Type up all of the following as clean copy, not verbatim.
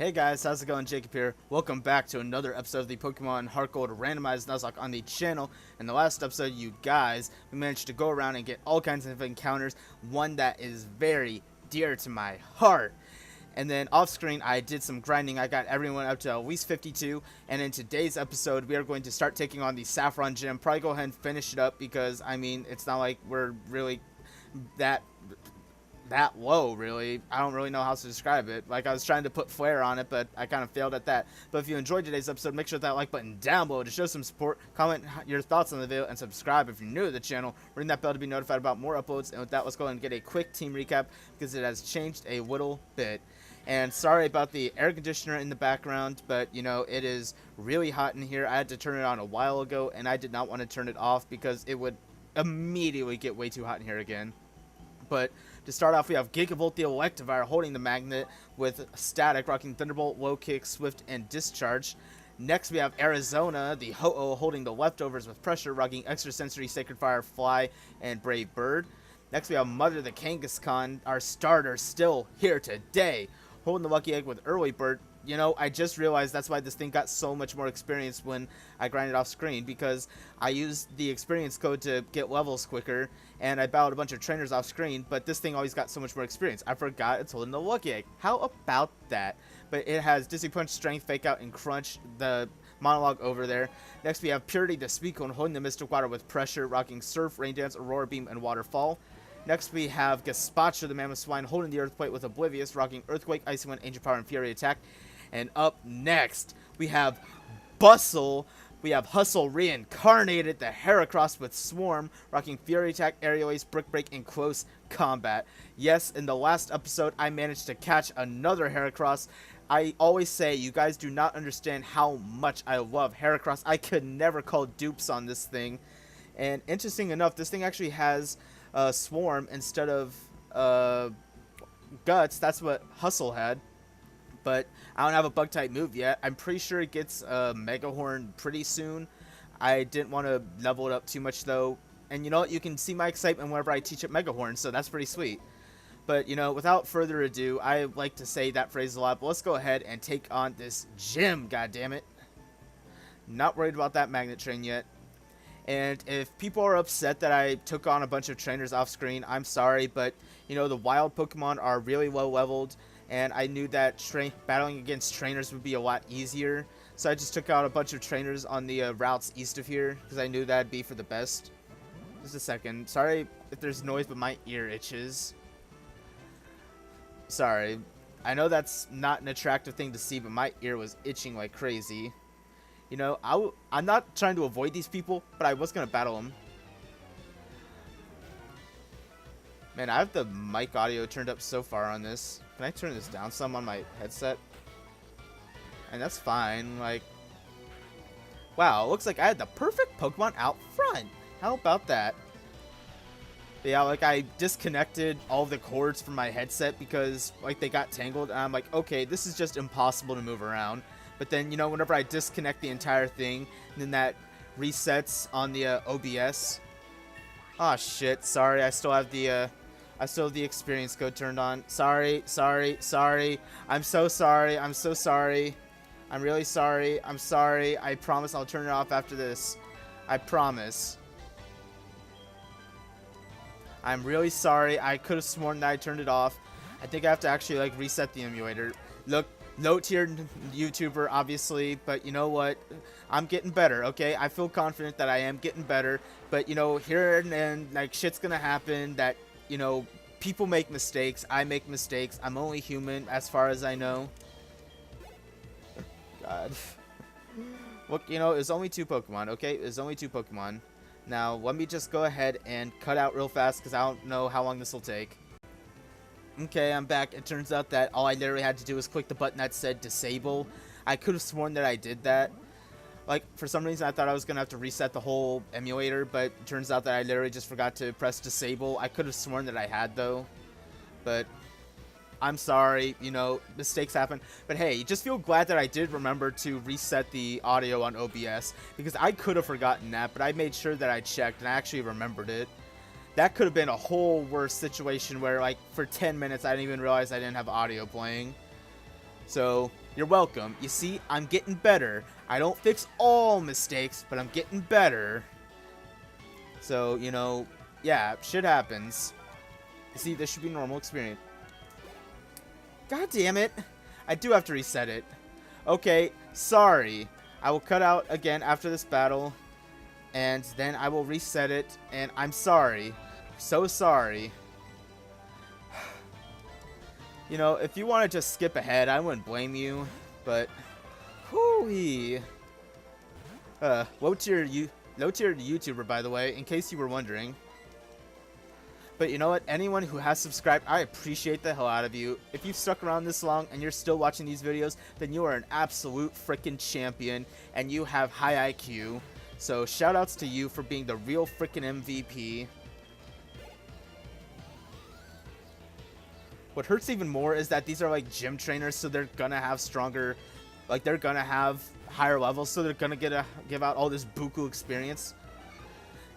Hey guys, how's it going? Jacob here. Welcome back to another episode of the Pokemon HeartGold Randomized Nuzlocke on the channel. In the last episode, you guys, we managed to go around and get all kinds of encounters, one that is very dear to my heart. And then off screen, I did some grinding. I got everyone up to at least 52. And in today's episode, we are going to start taking on the Saffron Gym. Probably go ahead and finish it up because, I mean, it's not like we're really that low, really. I don't really know how to describe it. Like, I was trying to put flair on it, but I kind of failed at that. But if you enjoyed today's episode, make sure that like button down below to show some support, comment your thoughts on the video, and subscribe if you're new to the channel. Ring that bell to be notified about more uploads. And with that, let's go ahead and get a quick team recap because it has changed a little bit. And sorry about the air conditioner in the background, but you know, it is really hot in here. I had to turn it on a while ago, and I did not want to turn it off because it would immediately get way too hot in here again. But to start off, we have Gigavolt the Electivire holding the Magnet with Static, rocking Thunderbolt, Low Kick, Swift, and Discharge. Next, we have Arizona the Ho-Oh holding the Leftovers with Pressure, rocking Extra Sensory, Sacred Fire, Fly, and Brave Bird. Next, we have Mother the Kangaskhan, our starter, still here today, holding the Lucky Egg with Early Bird. You know, I just realized that's why this thing got so much more experience when I grinded off screen, because I used the experience code to get levels quicker, and I battled a bunch of trainers off screen, but this thing always got so much more experience. I forgot it's holding the Lucky Egg. How about that? But it has Dizzy Punch, Strength, Fake Out, and Crunch, the monologue over there. Next, we have Purity the Suicune holding the Mystic Water with Pressure, rocking Surf, Rain Dance, Aurora Beam, and Waterfall. Next, we have Gazpacho the Mammoth Swine holding the Earthquake with Oblivious, rocking Earthquake, Icy Wind, Angel Power, and Fury Attack. And up next, we have Bustle. We have Hustle reincarnated, the Heracross with Swarm, rocking Fury Attack, Aerial Ace, Brick Break, and Close Combat. Yes, in the last episode, I managed to catch another Heracross. I always say, you guys do not understand how much I love Heracross. I could never call dupes on this thing. And interesting enough, this thing actually has Swarm instead of Guts. That's what Hustle had. But I don't have a bug-type move yet. I'm pretty sure it gets Mega Horn pretty soon. I didn't want to level it up too much, though. And you know what? You can see my excitement whenever I teach it Mega Horn, so that's pretty sweet. But, you know, without further ado, I like to say that phrase a lot, but let's go ahead and take on this gym, goddammit. Not worried about that Magnet Train yet. And if people are upset that I took on a bunch of trainers off screen, I'm sorry, but, you know, the wild Pokemon are really low leveled. And I knew that battling against trainers would be a lot easier. So I just took out a bunch of trainers on the routes east of here, because I knew that'd be for the best. Just a second. Sorry if there's noise, but my ear itches. Sorry. I know that's not an attractive thing to see, but my ear was itching like crazy. You know, I'm not trying to avoid these people, but I was going to battle them. Man, I have the mic audio turned up so far on this. Can I turn this down some on my headset? And that's fine. Like, wow, looks like I had the perfect Pokemon out front. How about that? But yeah, like, I disconnected all the cords from my headset because, like, they got tangled. And I'm like, okay, this is just impossible to move around. But then, you know, whenever I disconnect the entire thing, and then that resets on the OBS. Oh shit! Sorry, I still have the experience code turned on. Sorry. I'm so sorry. I'm so sorry. I'm really sorry. I'm sorry. I promise I'll turn it off after this. I promise. I'm really sorry. I could have sworn that I turned it off. I think I have to actually, like, reset the emulator. Look, low-tier YouTuber, obviously, but you know what? I'm getting better, okay? I feel confident that I am getting better, but, you know, here and then, like, shit's gonna happen that, you know, people make mistakes. I make mistakes. I'm only human, as far as I know. God. Look, you know, it's only 2 Pokemon, okay? It's only 2 Pokemon. Now, let me just go ahead and cut out real fast, because I don't know how long this will take. Okay, I'm back. It turns out that all I literally had to do was click the button that said disable. I could have sworn that I did that. Like, for some reason, I thought I was going to have to reset the whole emulator, but it turns out that I literally just forgot to press disable. I could have sworn that I had, though. But I'm sorry, you know, mistakes happen. But hey, just feel glad that I did remember to reset the audio on OBS, because I could have forgotten that, but I made sure that I checked, and I actually remembered it. That could have been a whole worse situation where, like, for 10 minutes, I didn't even realize I didn't have audio playing. So, you're welcome. You see, I'm getting better. I don't fix all mistakes, but I'm getting better. So, you know, yeah, shit happens. You see, this should be normal experience. God damn it. I do have to reset it. Okay, sorry. I will cut out again after this battle, and then I will reset it, and I'm sorry. So sorry. You know, if you want to just skip ahead, I wouldn't blame you, but whoo-wee. Low tier YouTuber, by the way, in case you were wondering. But you know what? Anyone who has subscribed, I appreciate the hell out of you. If you've stuck around this long and you're still watching these videos, then you are an absolute freaking champion and you have high IQ. So shoutouts to you for being the real freaking MVP. What hurts even more is that these are like gym trainers, so they're gonna have stronger, like they're gonna have higher levels, so they're gonna give out all this buku experience.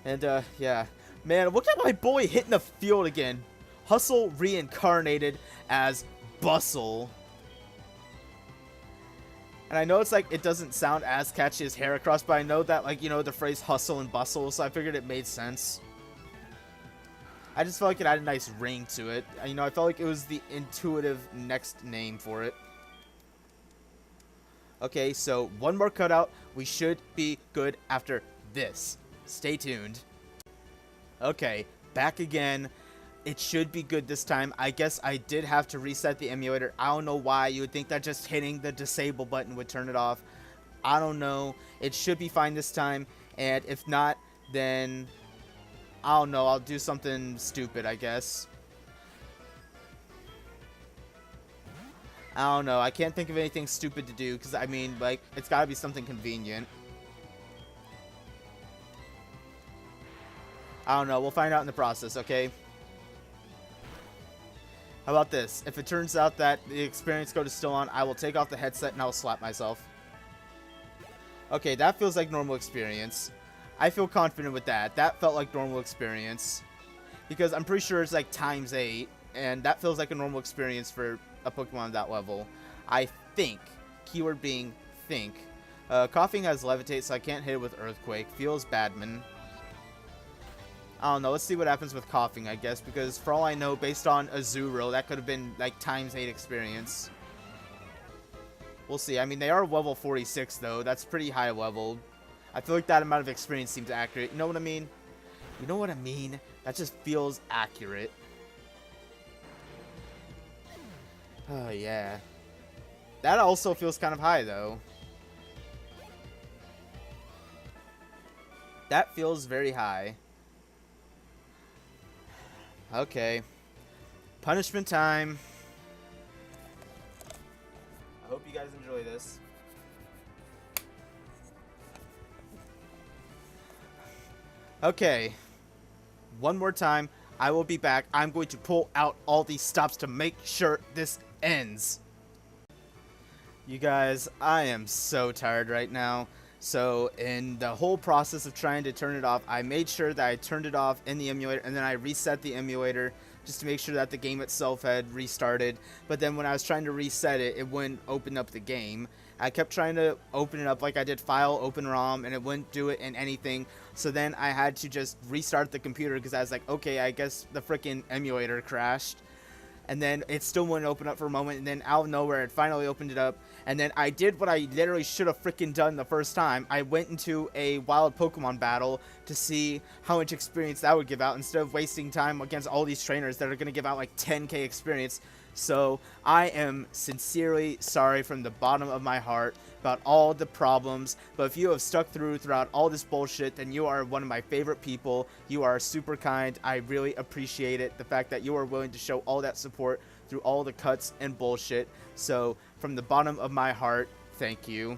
And yeah. Man, look at my boy hitting the field again. Hustle reincarnated as Bustle. And I know it's like, it doesn't sound as catchy as Heracross, but I know that, like, you know, the phrase hustle and bustle, so I figured it made sense. I just felt like it had a nice ring to it. You know, I felt like it was the intuitive next name for it. Okay, so one more cutout. We should be good after this. Stay tuned. Okay, back again. It should be good this time. I guess I did have to reset the emulator. I don't know why. You would think that just hitting the disable button would turn it off. I don't know. It should be fine this time. And if not, then I don't know. I'll do something stupid, I guess. I don't know. I can't think of anything stupid to do because, I mean, like, it's got to be something convenient. I don't know. We'll find out in the process, okay? How about this? If it turns out that the experience code is still on, I will take off the headset and I will slap myself. Okay, that feels like normal experience. I feel confident with that. That felt like normal experience. Because I'm pretty sure it's like ×8, and that feels like a normal experience for a Pokemon at that level. I think. Keyword being think. Coughing has Levitate, so I can't hit it with Earthquake. Feels Badman. I don't know. Let's see what happens with Coughing, I guess, because for all I know, based on Azuro, that could have been like ×8 experience. We'll see. I mean, they are level 46, though. That's pretty high level. I feel like that amount of experience seems accurate. You know what I mean? You know what I mean? That just feels accurate. Oh, yeah. That also feels kind of high, though. That feels very high. Okay. Punishment time. I hope you guys enjoy this. Okay. One more time. I will be back. I'm going to pull out all these stops to make sure this ends. You guys, I am so tired right now. So in the whole process of trying to turn it off, I made sure that I turned it off in the emulator, and then I reset the emulator just to make sure that the game itself had restarted. But then when I was trying to reset it, it wouldn't open up the game. I kept trying to open it up like I did file open ROM, and it wouldn't do it in anything. So then I had to just restart the computer because I was like, okay, I guess the freaking emulator crashed. And then it still wouldn't open up for a moment, and then out of nowhere, it finally opened it up. And then I did what I literally should have freaking done the first time. I went into a wild Pokemon battle to see how much experience that would give out, instead of wasting time against all these trainers that are going to give out like 10k experience. So I am sincerely sorry from the bottom of my heart about all the problems, but if you have stuck throughout all this bullshit, then you are one of my favorite people. You are super kind. I really appreciate it, the fact that you are willing to show all that support through all the cuts and bullshit. So from the bottom of my heart, thank you.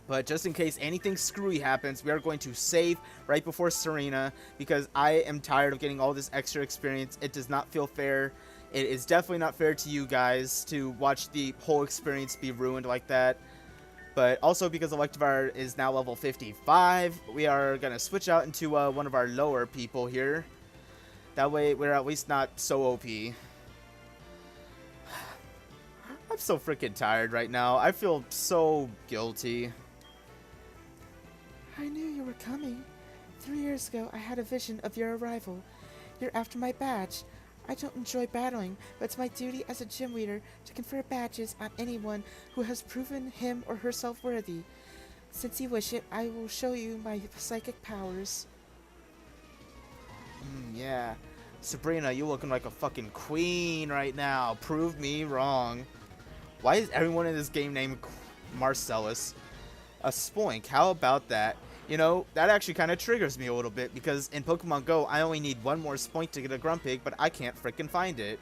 But just in case anything screwy happens, we are going to save right before Serena, because I am tired of getting all this extra experience. It does not feel fair. It is definitely not fair to you guys to watch the whole experience be ruined like that. But also because Electivire is now level 55, we are going to switch out into one of our lower people here. That way we're at least not so OP. I'm so freaking tired right now. I feel so guilty. I knew you were coming. 3 years ago, I had a vision of your arrival. You're after my badge. I don't enjoy battling, but it's my duty as a gym leader to confer badges on anyone who has proven him or herself worthy. Since you wish it, I will show you my psychic powers. Yeah. Sabrina, you looking like a fucking queen right now. Prove me wrong. Why is everyone in this game named Marcellus? A Spoink, how about that? You know, that actually kind of triggers me a little bit, because in Pokemon Go, I only need one more Spoink to get a Grumpig, but I can't freaking find it.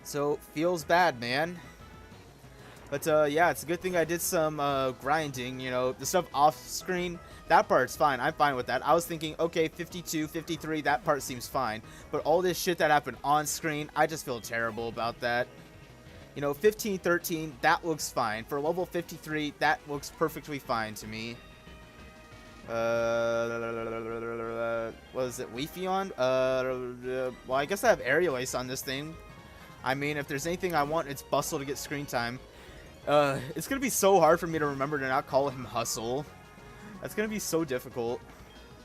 So, feels bad, man. But, yeah, it's a good thing I did some, grinding, you know, the stuff off-screen, that part's fine, I'm fine with that. I was thinking, okay, 52, 53, that part seems fine. But all this shit that happened on-screen, I just feel terrible about that. You know, 15, 13, that looks fine. For level 53, that looks perfectly fine to me. What is it, Leafeon? Well, I guess I have Aerial Ace on this thing. I mean, if there's anything I want, it's Bustle to get screen time. It's gonna be so hard for me to remember to not call him Hustle. That's gonna be so difficult.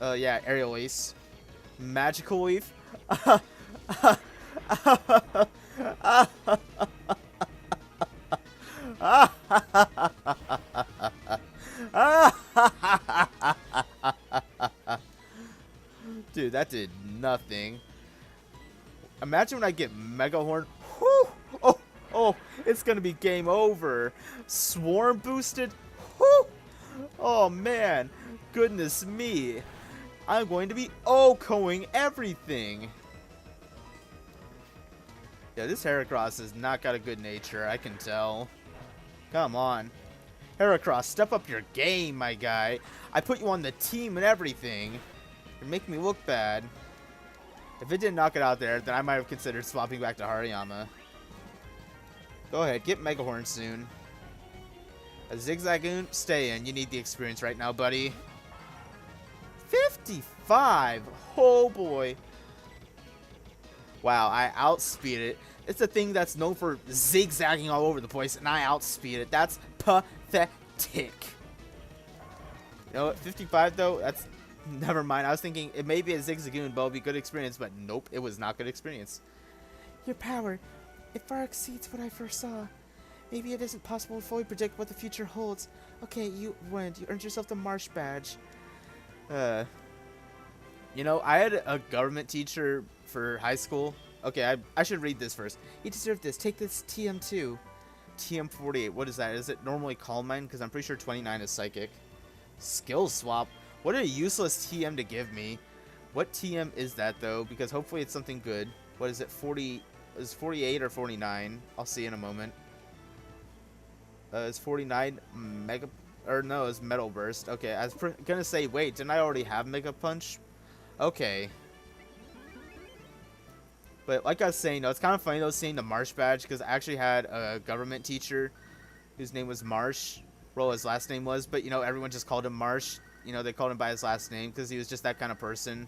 Yeah, Aerial Ace. Magical Leaf. Dude, that did nothing. Imagine when I get Mega Horn. Whew! Oh, it's gonna be game over. Swarm boosted. Whew! Oh man, goodness me. I'm going to be OHKOing everything. Yeah, this Heracross has not got a good nature, I can tell. Come on. Heracross, step up your game, my guy. I put you on the team and everything. You're making me look bad. If it didn't knock it out there, then I might have considered swapping back to Hariyama. Go ahead, get Mega Horn soon. A Zigzagoon, stay in. You need the experience right now, buddy. 55! Oh boy. Wow, I outspeed it. It's a thing that's known for zigzagging all over the place, and I outspeed it. That's pathetic. You know what, 55 though, that's... Never mind, I was thinking it may be a Zigzagoon, but it'll be good experience, but nope, it was not good experience. Your power, it far exceeds what I first saw. Maybe it isn't possible to fully predict what the future holds. Okay, you win. You earned yourself the Marsh badge. You know, I had a government teacher for high school. Okay, I should read this first. You deserve this. Take this TM2. TM48, what is that? Is it normally Calm Mind? Because I'm pretty sure 29 is Psychic. Skill Swap. What a useless TM to give me. What TM is that, though? Because hopefully it's something good. What is it? 40... Is 48 or 49? I'll see in a moment. Is 49 Mega... Or no, it's Metal Burst. Okay, I was gonna say, wait, didn't I already have Mega Punch? Okay. But like I was saying, though, it's kind of funny, though, seeing the Marsh badge, because I actually had a government teacher whose name was Marsh. Well, his last name was, but, you know, everyone just called him Marsh. You know, they called him by his last name because he was just that kind of person.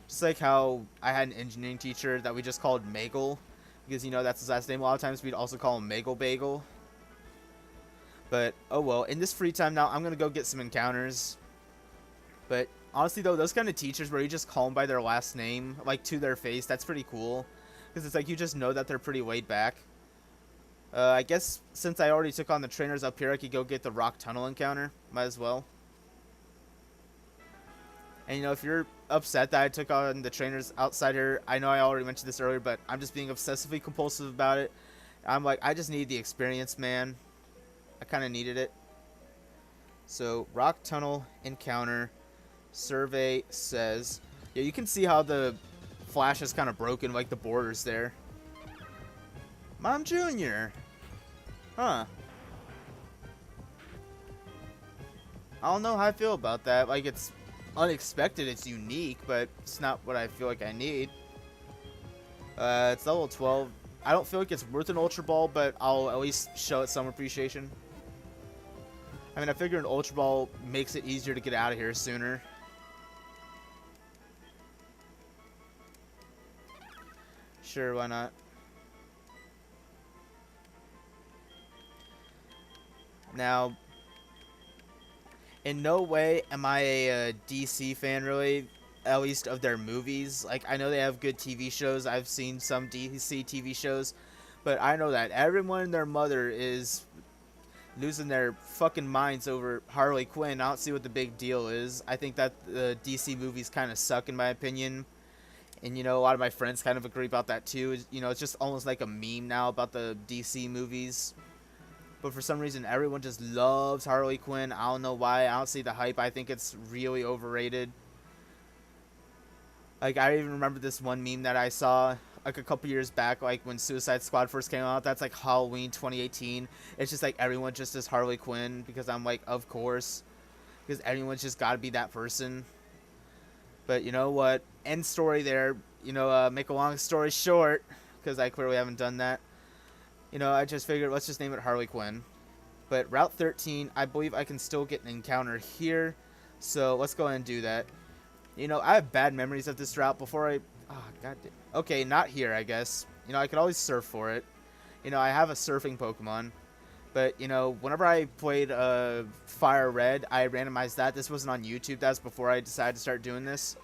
Just like how I had an engineering teacher that we just called Magel, because, you know, that's his last name. A lot of times we'd also call him Magel Bagel. But, oh well, in this free time now, I'm going to go get some encounters. But, honestly, though, those kind of teachers where you just call them by their last name, like, to their face, that's pretty cool. Because it's like you just know that they're pretty laid back. I guess since I already took on the trainers up here, I could go get the Rock Tunnel encounter. Might as well. And, you know, if you're upset that I took on the trainers outside here, I know I already mentioned this earlier, but I'm just being obsessively compulsive about it. I'm like, I just need the experience, man. I kind of needed it. So, Rock Tunnel encounter. Survey says... Yeah, you can see how the flash is kind of broken, like the borders there. Mom Jr. Huh. I don't know how I feel about that. Like, it's unexpected, it's unique, but it's not what I feel like I need. It's level 12. I don't feel like it's worth an Ultra Ball, but I'll at least show it some appreciation. I mean, I figure an Ultra Ball makes it easier to get out of here sooner. Sure, why not? Now, in no way am I a DC fan, really, at least of their movies. Like, I know they have good TV shows. I've seen some DC TV shows, but I know that everyone and their mother is losing their fucking minds over Harley Quinn. I don't see what the big deal is. I think that the DC movies kind of suck, in my opinion. And, a lot of my friends kind of agree about that, too. It's just almost like a meme now about the DC movies. But for some reason, everyone just loves Harley Quinn. I don't know why. I don't see the hype. I think it's really overrated. Like, I even remember this one meme that I saw, like, a couple years back, like, when Suicide Squad first came out. That's, like, Halloween 2018. It's just, like, everyone just is Harley Quinn, because I'm, like, of course. Because everyone's just got to be that person. But, you know what? End story there. Make a long story short, because I clearly haven't done that. I just figured, let's just name it Harley Quinn. But Route 13, I believe I can still get an encounter here. So, let's go ahead and do that. I have bad memories of this route before I... Oh, god damn. Okay, not here, I guess. I could always surf for it. I have a surfing Pokemon. But, whenever I played Fire Red, I randomized that. This wasn't on YouTube. That's before I decided to start doing this.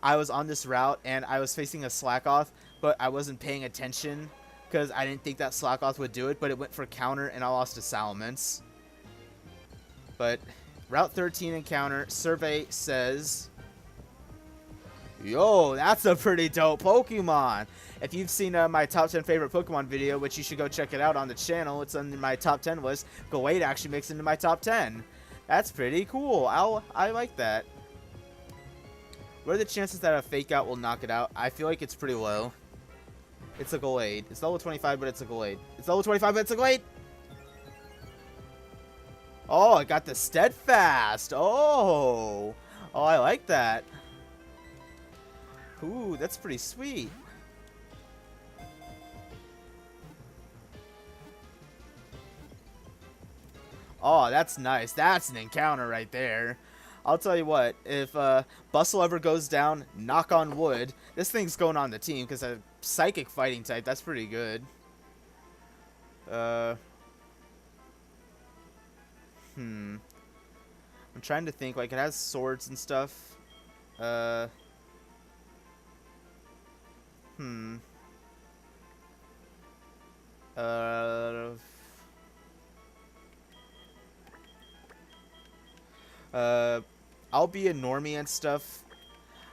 I was on this route, and I was facing a Slackoth, but I wasn't paying attention because I didn't think that Slackoth would do it, but it went for counter, and I lost to Salamence. But Route 13 encounter, survey says... Yo, that's a pretty dope Pokemon. If you've seen my top 10 favorite Pokemon video, which you should go check it out on the channel, it's on my top 10 list. Glade actually makes it into my top 10. That's pretty cool. I like that. What are the chances that a Fake Out will knock it out? I feel like it's pretty low. It's a Glade. It's level 25, but it's a Glade. It's level 25, but it's a Glade. Oh, I got the Steadfast. Oh, I like that. Ooh, that's pretty sweet. Oh, that's nice. That's an encounter right there. I'll tell you what, if Bustle ever goes down, knock on wood, this thing's going on the team because a psychic fighting type, that's pretty good. I'm trying to think, like, it has swords and stuff. I'll be a normie and stuff.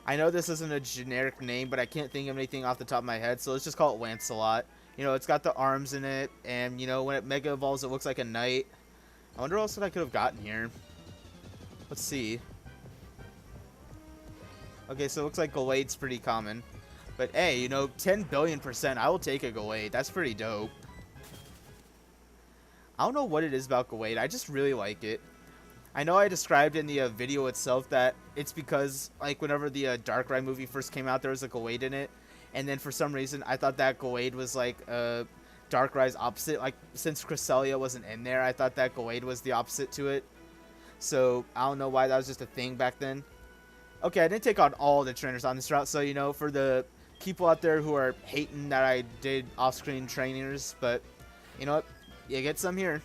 I know this isn't a generic name, but I can't think of anything off the top of my head, so let's just call it Lancelot. It's got the arms in it, and, when it Mega Evolves, it looks like a knight. I wonder what else I could have gotten here. Let's see. Okay, so it looks like Glade's pretty common. But, hey, 10 billion%, I will take a Glade. That's pretty dope. I don't know what it is about Glade. I just really like it. I know I described in the video itself that it's because, like, whenever the Darkrai movie first came out, there was a Glade in it. And then for some reason, I thought that Glade was, like, Darkrai's opposite. Like, since Cresselia wasn't in there, I thought that Glade was the opposite to it. So, I don't know why that was just a thing back then. Okay, I didn't take on all the trainers on this route. So, for the people out there who are hating that I did off-screen trainers, but, you know what? You get some here.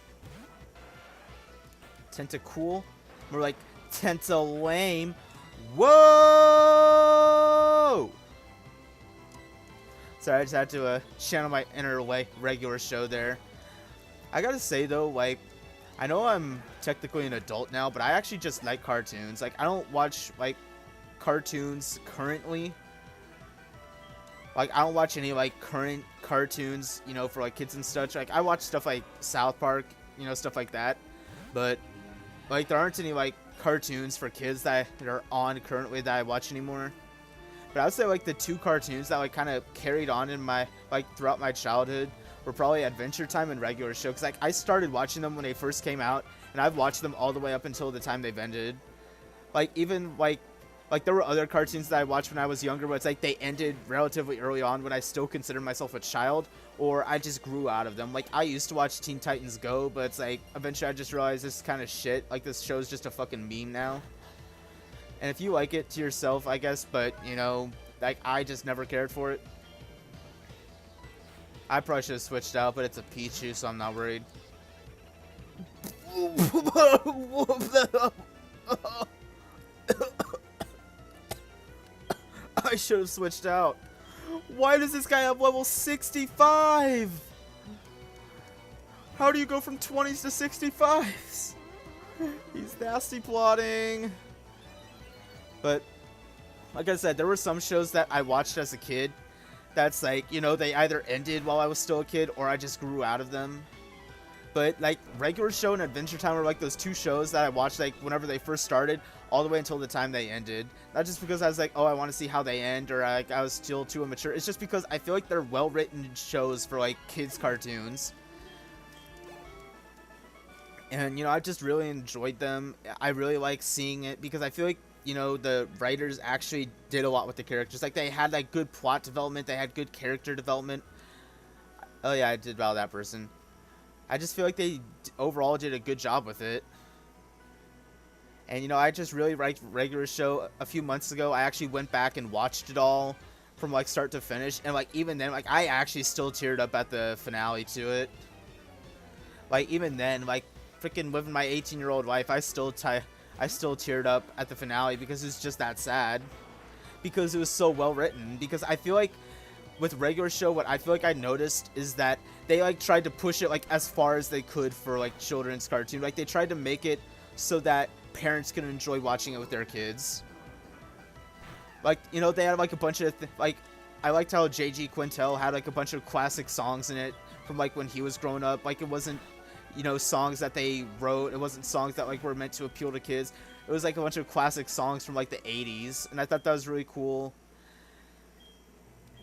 Tentacool. More like Tentalame. Whoa! Sorry, I just had to channel my inner, like, regular show there. I gotta say, though, like, I know I'm technically an adult now, but I actually just like cartoons. Like, I don't watch, like, cartoons currently. Like, I don't watch any, like, current cartoons, for, like, kids and such. Like, I watch stuff like South Park, stuff like that. But, like, there aren't any, like, cartoons for kids that are on currently that I watch anymore. But I would say, like, the two cartoons that, like, kind of carried on in my, like, throughout my childhood were probably Adventure Time and Regular Show. Because, like, I started watching them when they first came out, and I've watched them all the way up until the time they've ended. Like, even, like, there were other cartoons that I watched when I was younger, but it's like they ended relatively early on when I still considered myself a child, or I just grew out of them. Like, I used to watch Teen Titans Go, but it's like, eventually I just realized this is kind of shit. Like, this show's just a fucking meme now. And if you like it, to yourself, I guess, but, like, I just never cared for it. I probably should have switched out, but it's a Pichu, so I'm not worried. I should have switched out. Why does this guy have level 65? How do you go from 20s to 65s? He's nasty plotting. But like I said, there were some shows that I watched as a kid that's like, you know, they either ended while I was still a kid or I just grew out of them. But like Regular Show and Adventure Time were like those two shows that I watched like whenever they first started all the way until the time they ended. Not just because I was like, oh, I want to see how they end, or like I was still too immature. It's just because I feel like they're well-written shows for like kids cartoons. And, you know, I just really enjoyed them. I really like seeing it because I feel like, you know, the writers actually did a lot with the characters. Like, they had, like, good plot development. They had good character development. Oh, yeah, I did bow that person. I just feel like they overall did a good job with it. And, you know, I just really liked Regular Show. A few months ago, I actually went back and watched it all from, like, start to finish. And, like, even then, like, I actually still teared up at the finale to it. Like, even then, like, freaking with my 18-year-old wife, I still teared up at the finale because it's just that sad. Because it was so well written. Because I feel like with Regular Show, what I feel like I noticed is that they like tried to push it like as far as they could for like children's cartoon. Like they tried to make it so that parents can enjoy watching it with their kids. Like, you know, they had like a bunch of like I liked how J.G. Quintel had like a bunch of classic songs in it from like when he was growing up. Like it wasn't, you know, songs that they wrote. It wasn't songs that like were meant to appeal to kids. It was like a bunch of classic songs from like the 80s, and I thought that was really cool.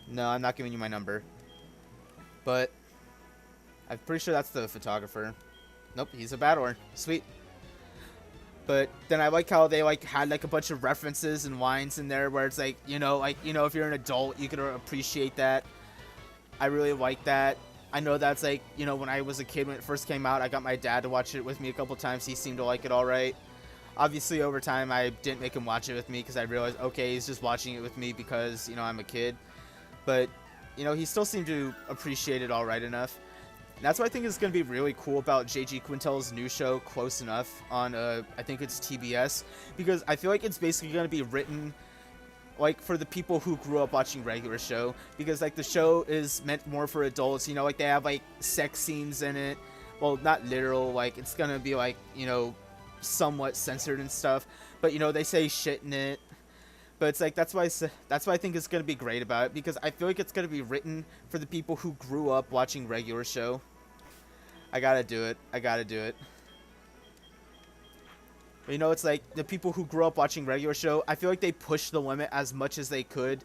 No, I'm not giving you my number. But I'm pretty sure that's the photographer. Nope, he's a Bador. Sweet. But then I like how they like had like a bunch of references and lines in there where it's like, you know, if you're an adult, you can appreciate that. I really like that. I know that's like, you know, when I was a kid when it first came out, I got my dad to watch it with me a couple times. He seemed to like it all right. Obviously, over time, I didn't make him watch it with me because I realized, okay, he's just watching it with me because, you know, I'm a kid. But, you know, he still seemed to appreciate it all right enough. And that's what I think is going to be really cool about J.G. Quintel's new show, Close Enough, on, I think it's TBS. Because I feel like it's basically going to be written, like, for the people who grew up watching Regular Show. Because, like, the show is meant more for adults. You know, like, they have, like, sex scenes in it. Well, not literal. Like, it's going to be, like, you know, somewhat censored and stuff. But, you know, they say shit in it. But it's like, that's why I think it's going to be great about it, because I feel like it's going to be written for the people who grew up watching Regular Show. I gotta do it. But, you know, it's like, the people who grew up watching Regular Show, I feel like they pushed the limit as much as they could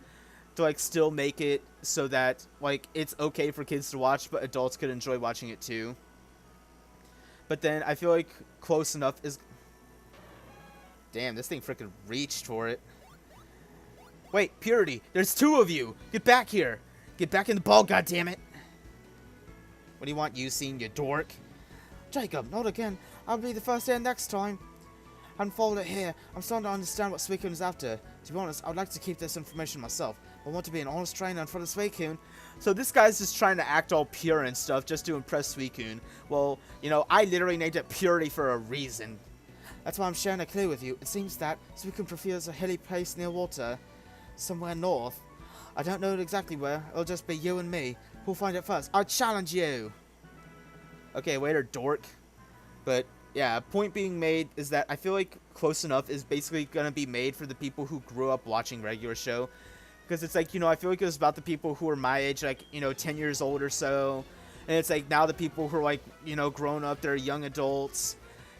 to, like, still make it so that, like, it's okay for kids to watch, but adults could enjoy watching it too. But then, I feel like Close Enough is... Damn, this thing freaking reached for it. Wait, Purity, there's two of you! Get back here! Get back in the ball, goddammit! What do you want, Useem, you dork? Jacob, not again. I'll be the first there next time. I haven't followed it here. I'm starting to understand what Suicune is after. To be honest, I'd like to keep this information myself. I want to be an honest trainer for the Suicune. So this guy's just trying to act all pure and stuff just to impress Suicune. Well, you know, I literally named it Purity for a reason. That's why I'm sharing a clue with you. It seems that Suicune prefers a hilly place near water. Somewhere north. I don't know exactly where. It'll just be you and me. Who'll find it first? I challenge you! Okay, waiter dork. But, yeah, point being made is that I feel like Close Enough is basically going to be made for the people who grew up watching Regular Show. Because it's like, you know, I feel like it was about the people who are my age, like, you know, 10 years old or so. And it's like now the people who are like, you know, grown up, they're young adults.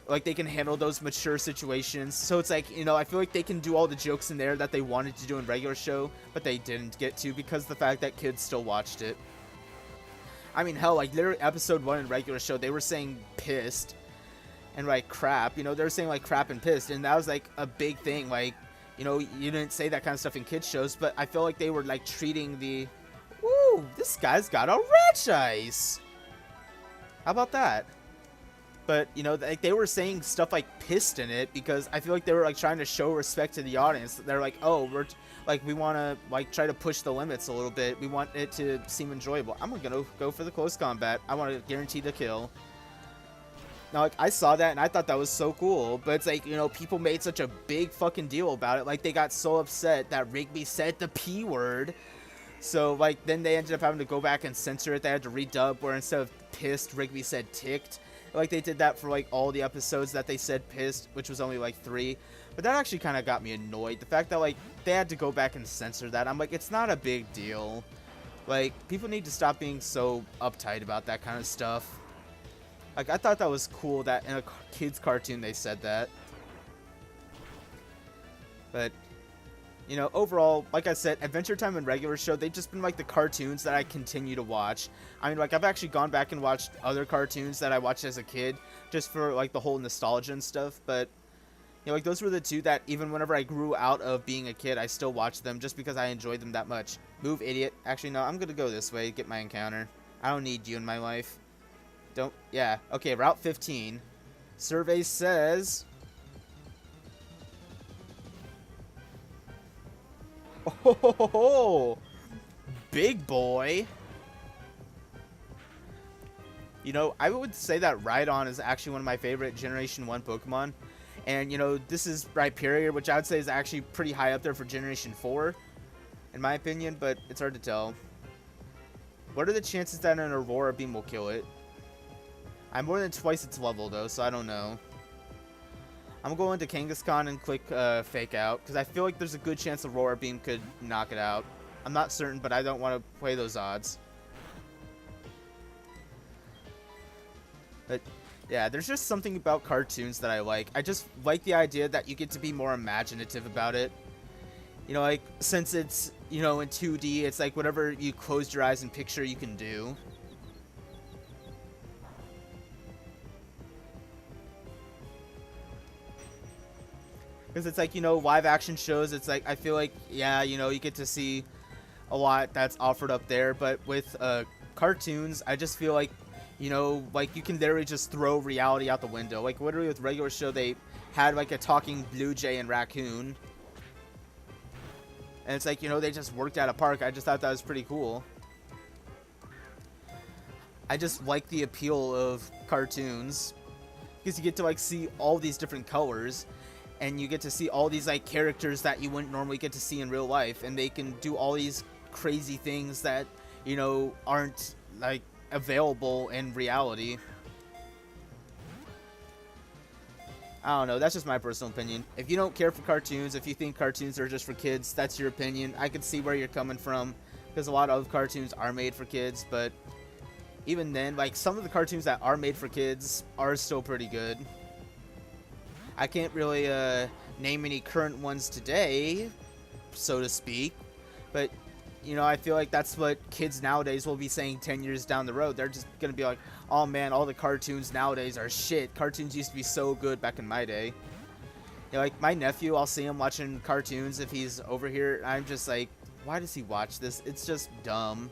Like, they can handle those mature situations. So it's like, you know, I feel like they can do all the jokes in there that they wanted to do in Regular Show, but they didn't get to because of the fact that kids still watched it. I mean, hell, like, literally episode 1 in Regular Show, they were saying pissed and, like, crap. You know, they were saying, like, crap and pissed, and that was, like, a big thing. Like, you know, you didn't say that kind of stuff in kids shows, but I feel like they were, like, treating the... Ooh, this guy's got a ranch ice! How about that? But, you know, like, they were saying stuff like pissed in it because I feel like they were, like, trying to show respect to the audience. They're like, oh, we want to, like, try to push the limits a little bit. We want it to seem enjoyable. I'm going to go for the close combat. I want to guarantee the kill. Now, like, I saw that and I thought that was so cool, but it's like, people made such a big fucking deal about it. Like, they got so upset that Rigby said the P word. So, like, then they ended up having to go back and censor it. They had to redub where instead of pissed, Rigby said ticked. Like, they did that for, like, all the episodes that they said pissed, which was only, like, 3. But that actually kind of got me annoyed. The fact that, like, they had to go back and censor that. I'm like, it's not a big deal. Like, people need to stop being so uptight about that kind of stuff. Like, I thought that was cool that in a kid's cartoon they said that. But, overall, like I said, Adventure Time and Regular Show, they've just been, like, the cartoons that I continue to watch. I mean, like, I've actually gone back and watched other cartoons that I watched as a kid, just for, like, the whole nostalgia and stuff. But, like, those were the two that, even whenever I grew out of being a kid, I still watched them just because I enjoyed them that much. Move, idiot. Actually, no, I'm gonna go this way, get my encounter. I don't need you in my life. Yeah, okay, Route 15. Survey says... Oh, big boy. I would say that Rhydon is actually one of my favorite Generation 1 Pokemon. And, this is Rhyperior, which I would say is actually pretty high up there for Generation 4, in my opinion, but it's hard to tell. What are the chances that an Aurora Beam will kill it? I'm more than twice its level, though, so I don't know. I'm going to Kangaskhan and click Fake Out, because I feel like there's a good chance Aurora Beam could knock it out. I'm not certain, but I don't want to play those odds. But, yeah, there's just something about cartoons that I like. I just like the idea that you get to be more imaginative about it. Like, since it's, in 2D, it's like whatever you close your eyes and picture you can do. Because it's like, live action shows, it's like, I feel like, yeah, you get to see a lot that's offered up there. But with cartoons, I just feel like, like you can literally just throw reality out the window. Like literally with Regular Show, they had like a talking blue jay and raccoon. And it's like, they just worked at a park. I just thought that was pretty cool. I just like the appeal of cartoons. Because you get to like see all these different colors. And you get to see all these like characters that you wouldn't normally get to see in real life, and they can do all these crazy things that aren't like available in reality. I don't know, that's just my personal opinion. If you don't care for cartoons, if you think cartoons are just for kids, that's your opinion. I can see where you're coming from, because a lot of cartoons are made for kids, but even then, like some of the cartoons that are made for kids are still pretty good. I can't really name any current ones today, so to speak, but, I feel like that's what kids nowadays will be saying 10 years down the road. They're just going to be like, oh man, all the cartoons nowadays are shit. Cartoons used to be so good back in my day. Like my nephew, I'll see him watching cartoons if he's over here. I'm just like, why does he watch this? It's just dumb.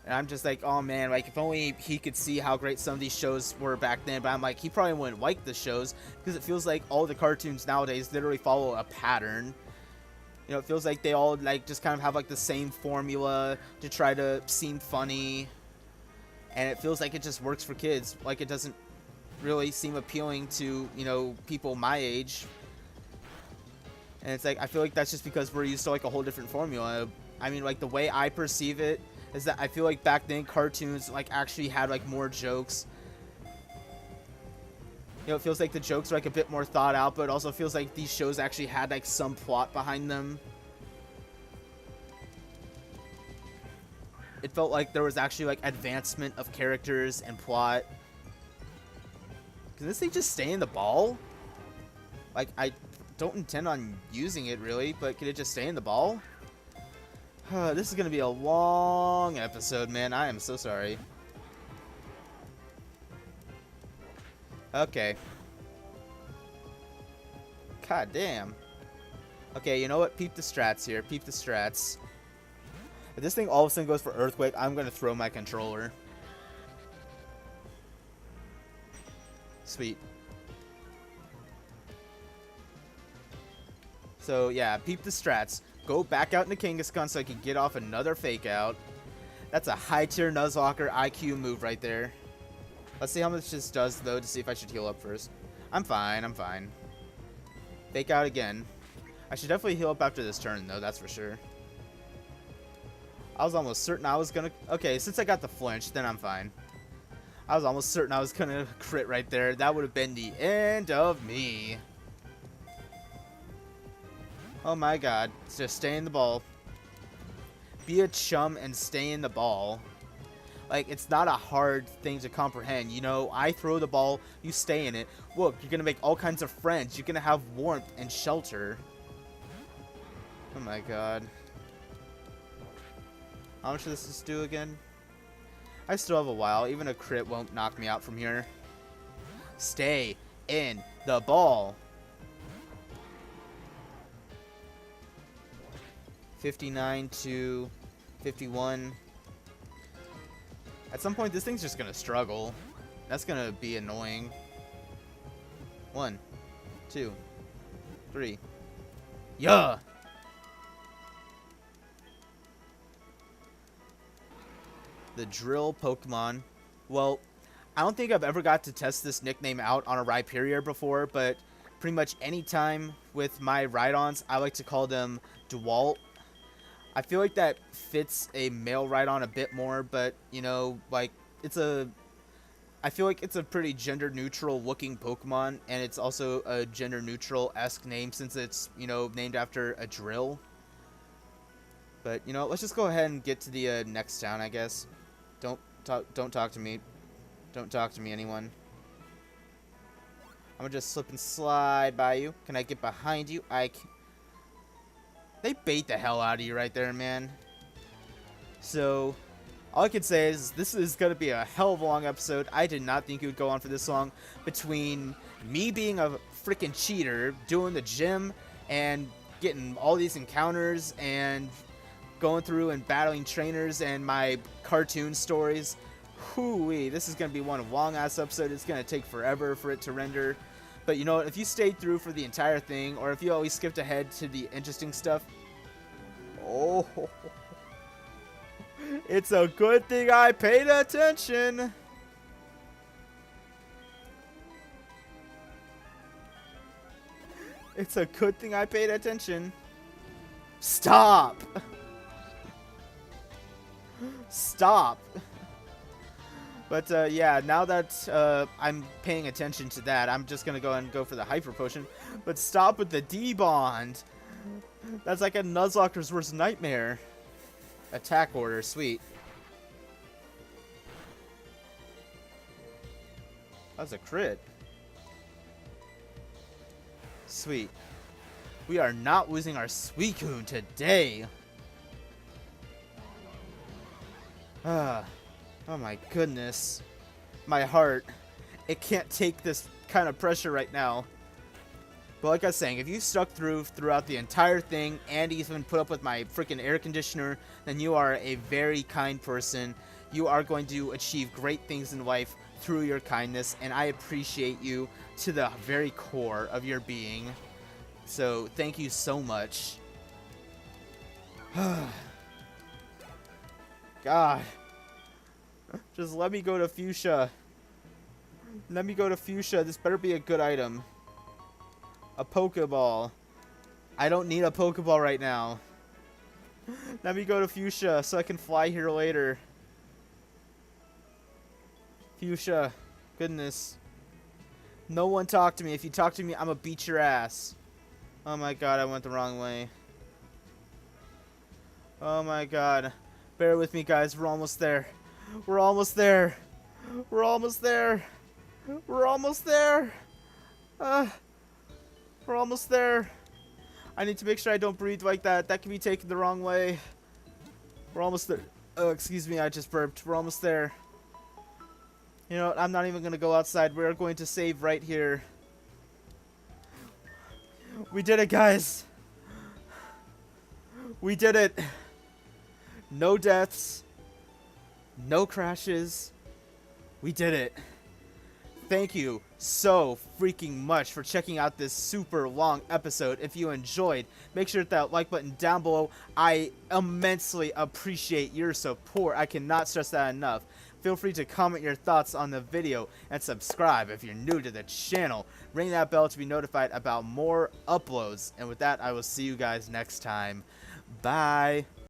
And I'm just like, oh man, like if only he could see how great some of these shows were back then. But I'm like, he probably wouldn't like the shows because it feels like all the cartoons nowadays literally follow a pattern. It feels like they all like just kind of have like the same formula to try to seem funny. And it feels like it just works for kids. Like it doesn't really seem appealing to, people my age. And it's like, I feel like that's just because we're used to like a whole different formula. I mean, like the way I perceive it is that I feel like back then cartoons like actually had like more jokes. It feels like the jokes are like a bit more thought out, but it also feels like these shows actually had like some plot behind them. It felt like there was actually like advancement of characters and plot. Can this thing just stay in the ball? Like, I don't intend on using it really, but can it just stay in the ball? This is gonna be a long episode, man. I am so sorry. Okay. God damn. Okay, you know what? Peep the strats here. Peep the strats. If this thing all of a sudden goes for Earthquake, I'm gonna throw my controller. Sweet. So, yeah, peep the strats. Go back out into Kangaskhan so I can get off another Fake Out. That's a high tier Nuzlocke IQ move right there. Let's see how much this does though to see if I should heal up first. I'm fine, I'm fine. Fake out again. I should definitely heal up after this turn though, that's for sure. I was almost certain I was gonna... Okay, since I got the flinch, then I'm fine. I was almost certain I was gonna crit right there. That would have been the end of me. Oh my god. Just stay in the ball. Be a chum and stay in the ball. Like, it's not a hard thing to comprehend. You know, I throw the ball, you stay in it. Look, you're gonna make all kinds of friends. You're gonna have warmth and shelter. Oh my god. How much does this do again? I still have a while. Even a crit won't knock me out from here. Stay in the ball. 59 to 51. At some point, this thing's just gonna struggle. That's gonna be annoying. 1, 2, 3. Yeah! The drill Pokemon. Well, I don't think I've ever got to test this nickname out on a Rhyperior before, but pretty much any time with my Rhydons, I like to call them Dewalt. I feel like that fits a male Rhydon a bit more, but, you know, like, I feel like it's a pretty gender-neutral looking Pokemon, and it's also a gender-neutral-esque name since it's, you know, named after a drill. But, you know, let's just go ahead and get to the next town, I guess. Don't talk to me. Don't talk to me, anyone. I'm gonna just slip and slide by you. Can I get behind you? They bait the hell out of you right there, man. So, all I can say is this is going to be a hell of a long episode. I did not think it would go on for this long. Between me being a freaking cheater, doing the gym, and getting all these encounters, and going through and battling trainers, and my cartoon stories. Hoo-wee, this is going to be one long-ass episode. It's going to take forever for it to render. But you know what, if you stayed through for the entire thing, or if you always skipped ahead to the interesting stuff, oh, it's a good thing I paid attention. It's a good thing I paid attention. Stop! Stop! But, yeah, now that I'm paying attention to that, I'm just going to go and go for the Hyper Potion. But stop with the D-Bond. That's like a Nuzlocker's worst nightmare. Attack order, sweet. That's a crit. Sweet. We are not losing our Suicune today. Oh my goodness. My heart. It can't take this kind of pressure right now. But like I was saying, if you stuck throughout the entire thing and even put up with my freaking air conditioner, then you are a very kind person. You are going to achieve great things in life through your kindness, and I appreciate you to the very core of your being. So thank you so much. God. Just let me go to Fuchsia. Let me go to Fuchsia. This better be a good item. A Pokeball. I don't need a Pokeball right now. Let me go to Fuchsia so I can fly here later. Fuchsia. Goodness. No one talk to me. If you talk to me, I'm gonna beat your ass. Oh my god, I went the wrong way. Oh my god. Bear with me, guys. We're almost there. We're almost there. We're almost there. We're almost there. We're almost there. I need to make sure I don't breathe like that. That can be taken the wrong way. We're almost there. Oh, excuse me. I just burped. We're almost there. You know what? I'm not even going to go outside. We're going to save right here. We did it, guys. We did it. No deaths. No crashes. We did it. Thank you so freaking much for checking out this super long episode. If you enjoyed, make sure to hit that like button down below. I immensely appreciate your support. I cannot stress that enough. Feel free to comment your thoughts on the video and subscribe if you're new to the channel. Ring that bell to be notified about more uploads. And with that, I will see you guys next time. Bye.